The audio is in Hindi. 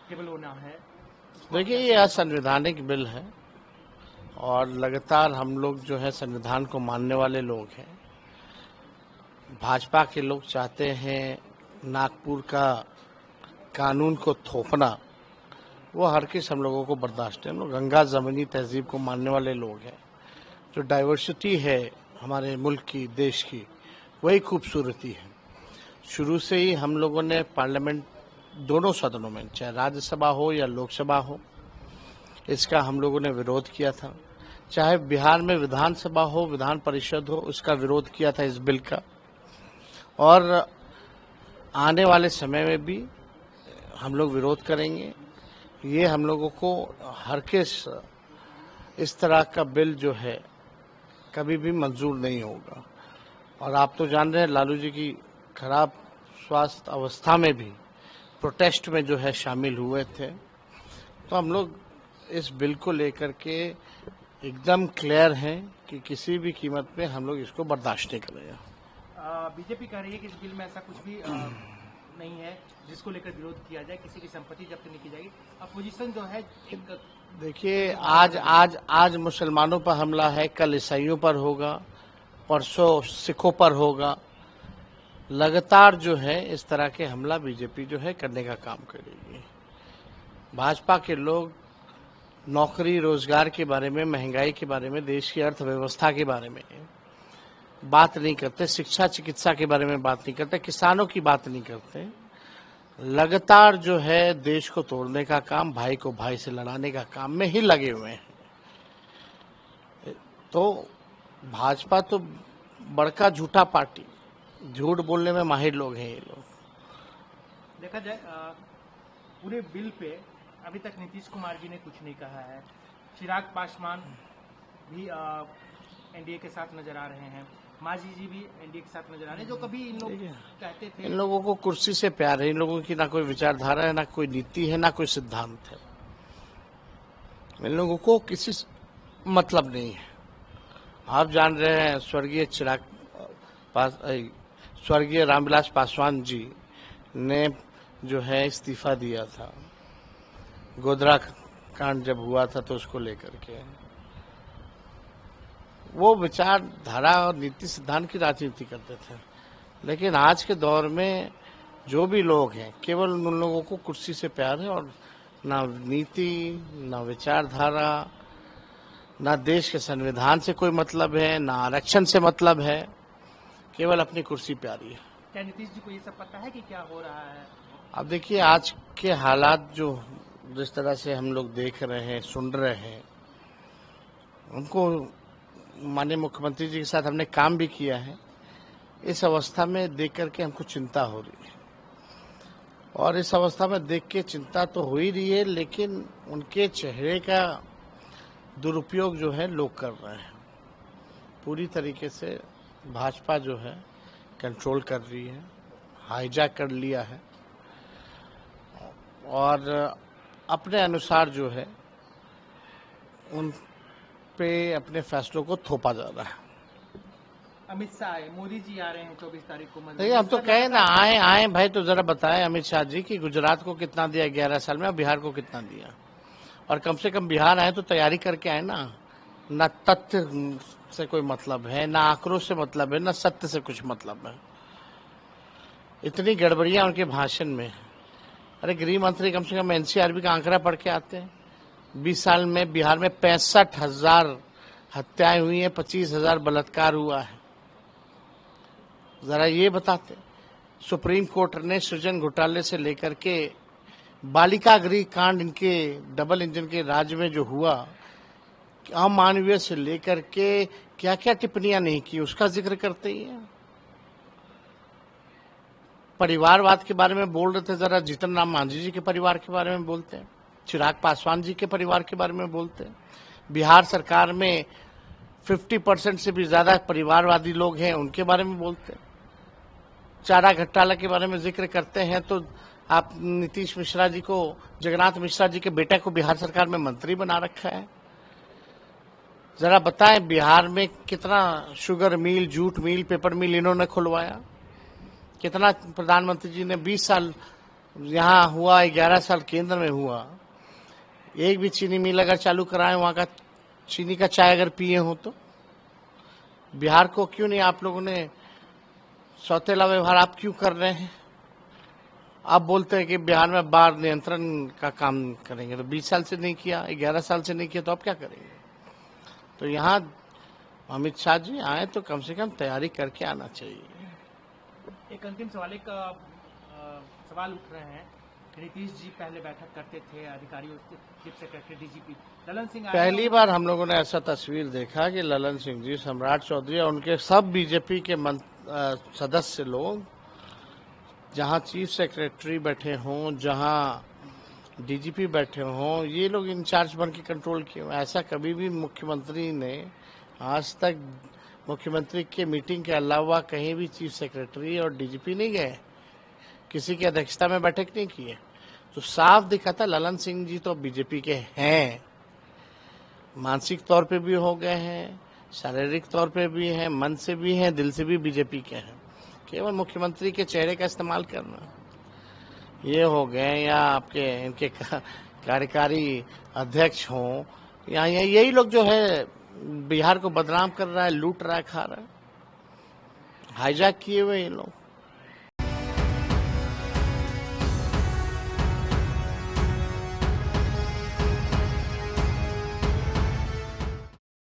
केवल वो नाम है। देखिए, ये असंवैधानिक बिल है और लगातार हम लोग जो है संविधान को मानने वाले लोग हैं। भाजपा के लोग चाहते हैं नागपुर का कानून को थोपना, वो हर किस हम लोगों को बर्दाश्त है। हम लोग गंगा जमीनी तहजीब को मानने वाले लोग हैं। जो डाइवर्सिटी है हमारे मुल्क की, देश की, वही खूबसूरती है। शुरू से ही हम लोगों ने पार्लियामेंट दोनों सदनों में, चाहे राज्यसभा हो या लोकसभा हो, इसका हम लोगों ने विरोध किया था। चाहे बिहार में विधानसभा हो, विधान परिषद हो, उसका विरोध किया था इस बिल का। और आने वाले समय में भी हम लोग विरोध करेंगे। ये हम लोगों को हर किस इस तरह का बिल जो है कभी भी मंजूर नहीं होगा। और आप तो जान रहे हैं लालू जी की खराब स्वास्थ्य अवस्था में भी प्रोटेस्ट में जो है शामिल हुए थे। तो हम लोग इस बिल को लेकर के एकदम क्लियर हैं कि किसी भी कीमत पे हम लोग इसको बर्दाश्त नहीं करेंगे। बीजेपी कह रही है कि इस बिल में ऐसा कुछ भी नहीं है जिसको लेकर विरोध किया जाए, किसी की संपत्ति जब्त नहीं की जाएगी। अपोजिशन जो है देखिए, आज मुसलमानों पर हमला है, कल ईसाइयों पर होगा, परसों सिखों पर होगा। लगातार जो है इस तरह के हमला बीजेपी जो है करने का काम करेगी। भाजपा के लोग नौकरी रोजगार के बारे में, महंगाई के बारे में, देश की अर्थव्यवस्था के बारे में बात नहीं करते, शिक्षा चिकित्सा के बारे में बात नहीं करते, किसानों की बात नहीं करते। लगातार जो है देश को तोड़ने का काम, भाई को भाई से लड़ाने का काम में ही लगे हुए हैं। तो भाजपा तो बड़का झूठा पार्टी, झूठ बोलने में माहिर लोग हैं ये लोग। देखा जाए पूरे बिल पे अभी तक नीतीश कुमार जी ने कुछ नहीं कहा है। चिराग पासवान भी एनडीए के साथ नजर आ रहे हैं, मांझी जी भी एनडीए के साथ नजर आ रहे हैं। जो कभी इन लोग कहते थे, इन लोगों को कुर्सी से प्यार है। इन लोगों की ना कोई विचारधारा है, ना कोई नीति है, ना कोई सिद्धांत है। इन लोगों को किसी मतलब नहीं है। आप जान रहे हैं स्वर्गीय रामविलास पासवान जी ने जो है इस्तीफा दिया था, गोधरा कांड जब हुआ था तो उसको लेकर के। वो विचारधारा और नीति सिद्धांत की राजनीति करते थे। लेकिन आज के दौर में जो भी लोग हैं, केवल उन लोगों को कुर्सी से प्यार है और ना नीति, ना विचारधारा, ना देश के संविधान से कोई मतलब है, ना आरक्षण से मतलब है, केवल अपनी कुर्सी प्यारी है। क्या नीतीश जी को ये सब पता है कि क्या हो रहा है? अब देखिए, आज के हालात जो जिस तरह से हम लोग देख रहे हैं, सुन रहे हैं, उनको माननीय मुख्यमंत्री जी के साथ हमने काम भी किया है। इस अवस्था में देख करके हमको चिंता हो रही है। और इस अवस्था में देख के चिंता तो हो ही रही है, लेकिन उनके चेहरे का दुरुपयोग जो है लोग कर रहे हैं। पूरी तरीके से भाजपा जो है कंट्रोल कर रही है, हाईजैक कर लिया है और अपने अनुसार जो है उन पे अपने फैसलों को थोपा जा रहा है। अमित शाह, मोदी जी आ रहे हैं 24 तारीख को। देखिए, हम तो कहे ना आए भाई, तो जरा बताएं अमित शाह जी कि गुजरात को कितना दिया 11 साल में और बिहार को कितना दिया। और कम से कम बिहार आए तो तैयारी करके आए ना तथ्य से कोई मतलब है, ना आंकड़ों से मतलब है, ना सत्य से कुछ मतलब है। इतनी गड़बड़ियां उनके भाषण में। अरे गृह मंत्री कम से कम एनसीआरबी का आंकड़ा पढ़ के आते हैं। 20 साल में बिहार में 65,000 हत्याएं हुई हैं, 25,000 बलात्कार हुआ है। जरा ये बताते। सुप्रीम कोर्ट ने सृजन घोटाले से लेकर के बालिका गृह कांड, इनके डबल इंजन के राज्य में जो हुआ, अमानवीय से लेकर के क्या क्या टिप्पणियां नहीं की, उसका जिक्र करते ही है। परिवारवाद के बारे में बोल रहे थे, जरा जीतन राम मांझी जी के परिवार के बारे में बोलते हैं, चिराग पासवान जी के परिवार के बारे में बोलते हैं। बिहार सरकार में 50% से भी ज्यादा परिवारवादी लोग हैं, उनके बारे में बोलते हैं। चारा घोटाला के बारे में जिक्र करते हैं तो आप नीतीश मिश्रा जी को, जगन्नाथ मिश्रा जी के बेटे को बिहार सरकार में मंत्री बना रखा है। जरा बताएं बिहार में कितना sugar mill, jute mill, paper mill इन्होंने खुलवाया। कितना प्रधानमंत्री जी ने 20 साल यहाँ हुआ 11 साल केंद्र में हुआ, एक भी चीनी मिल अगर चालू कराए, वहाँ का चीनी का चाय अगर पिए हो तो बिहार को क्यों नहीं आप लोगों ने सौतेला व्यवहार आप क्यों कर रहे हैं? आप बोलते हैं कि बिहार में बाढ़ नियंत्रण का काम करेंगे, तो 20 साल से नहीं किया, 11 साल से नहीं किया, तो आप क्या करेंगे? तो यहाँ अमित शाह जी आए तो कम से कम तैयारी करके आना चाहिए। एक अंतिम सवाल, एक सवाल उठ रहे हैं, नीतीश जी पहले बैठक करते थे अधिकारियों से, chief secretary DGP Lalan Singh पहली बार हम लोगों ने ऐसा तस्वीर देखा कि ललन सिंह जी, सम्राट चौधरी और उनके सब बीजेपी के सदस्य लोग, जहां चीफ सेक्रेटरी बैठे हों, जहां डीजीपी बैठे हों, ये लोग इंचार्ज बन के कंट्रोल किए। ऐसा कभी भी मुख्यमंत्री ने आज तक मुख्यमंत्री के मीटिंग के अलावा कहीं भी चीफ सेक्रेटरी और डीजीपी नहीं गए, किसी की अध्यक्षता में बैठक नहीं की है। तो साफ दिखा था ललन सिंह जी तो बीजेपी के हैं, मानसिक तौर पे भी हो गए हैं, शारीरिक तौर पे भी हैं, मन से भी हैं, दिल से भी बीजेपी के हैं। केवल मुख्यमंत्री के चेहरे का इस्तेमाल करना ये हो गए, या आपके इनके कार्यकारी अध्यक्ष हों, या यही लोग जो है बिहार को बदनाम कर रहा है, लूट रहा है, खा रहा है, हाईजैक किए हुए ये लोग।